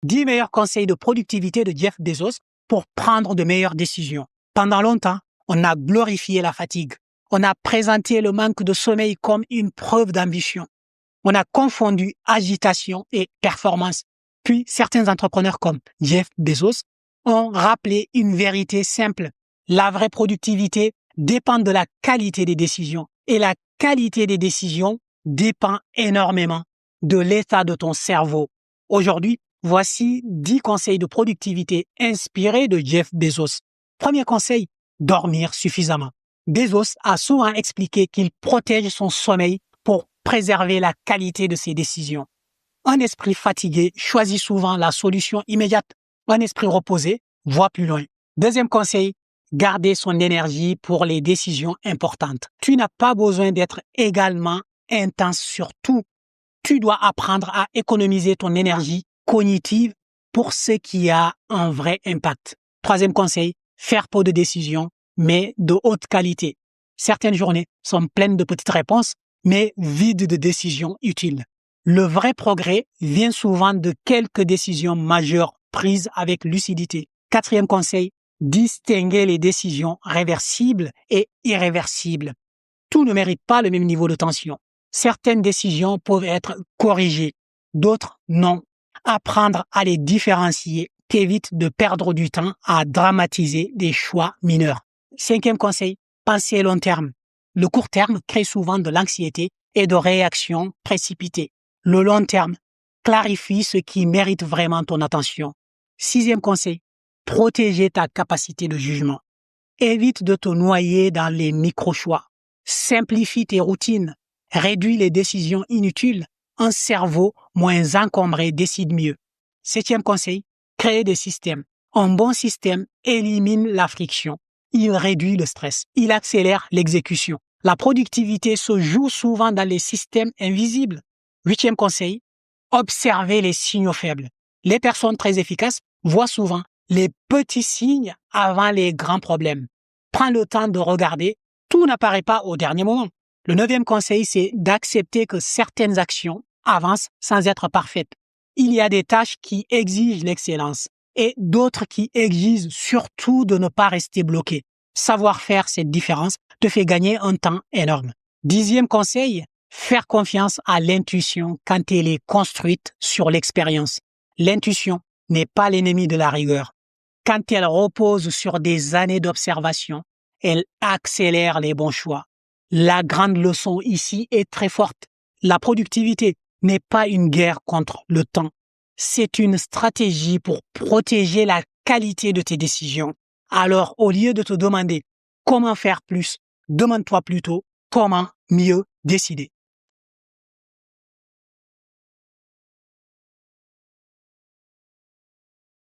10 meilleurs conseils de productivité de Jeff Bezos pour prendre de meilleures décisions. Pendant longtemps, on a glorifié la fatigue. On a présenté le manque de sommeil comme une preuve d'ambition. On a confondu agitation et performance. Puis, certains entrepreneurs comme Jeff Bezos ont rappelé une vérité simple. La vraie productivité dépend de la qualité des décisions. Et la qualité des décisions dépend énormément de l'état de ton cerveau. Aujourd'hui, voici 10 conseils de productivité inspirés de Jeff Bezos. Premier conseil, dormir suffisamment. Bezos a souvent expliqué qu'il protège son sommeil pour préserver la qualité de ses décisions. Un esprit fatigué choisit souvent la solution immédiate. Un esprit reposé voit plus loin. Deuxième conseil, garder son énergie pour les décisions importantes. Tu n'as pas besoin d'être également intense sur tout. Tu dois apprendre à économiser ton énergie cognitive pour ce qui a un vrai impact. Troisième conseil, faire peu de décisions, mais de haute qualité. Certaines journées sont pleines de petites réponses, mais vides de décisions utiles. Le vrai progrès vient souvent de quelques décisions majeures prises avec lucidité. Quatrième conseil, distinguer les décisions réversibles et irréversibles. Tout ne mérite pas le même niveau de tension. Certaines décisions peuvent être corrigées, d'autres non. Apprendre à les différencier t'évite de perdre du temps à dramatiser des choix mineurs. Cinquième conseil, penser long terme. Le court terme crée souvent de l'anxiété et de réactions précipitées. Le long terme clarifie ce qui mérite vraiment ton attention. Sixième conseil, protéger ta capacité de jugement. Évite de te noyer dans les micro-choix. Simplifie tes routines. Réduis les décisions inutiles. Un cerveau moins encombré décide mieux. Septième conseil, créer des systèmes. Un bon système élimine la friction. Il réduit le stress. Il accélère l'exécution. La productivité se joue souvent dans les systèmes invisibles. Huitième conseil, observer les signaux faibles. Les personnes très efficaces voient souvent les petits signes avant les grands problèmes. Prends le temps de regarder. Tout n'apparaît pas au dernier moment. Le neuvième conseil, c'est d'accepter que certaines actions avancent sans être parfaites. Il y a des tâches qui exigent l'excellence et d'autres qui exigent surtout de ne pas rester bloqué. Savoir faire cette différence te fait gagner un temps énorme. Dixième conseil, faire confiance à l'intuition quand elle est construite sur l'expérience. L'intuition n'est pas l'ennemi de la rigueur. Quand elle repose sur des années d'observation, elle accélère les bons choix. La grande leçon ici est très forte. La productivité n'est pas une guerre contre le temps. C'est une stratégie pour protéger la qualité de tes décisions. Alors, au lieu de te demander comment faire plus, demande-toi plutôt comment mieux décider.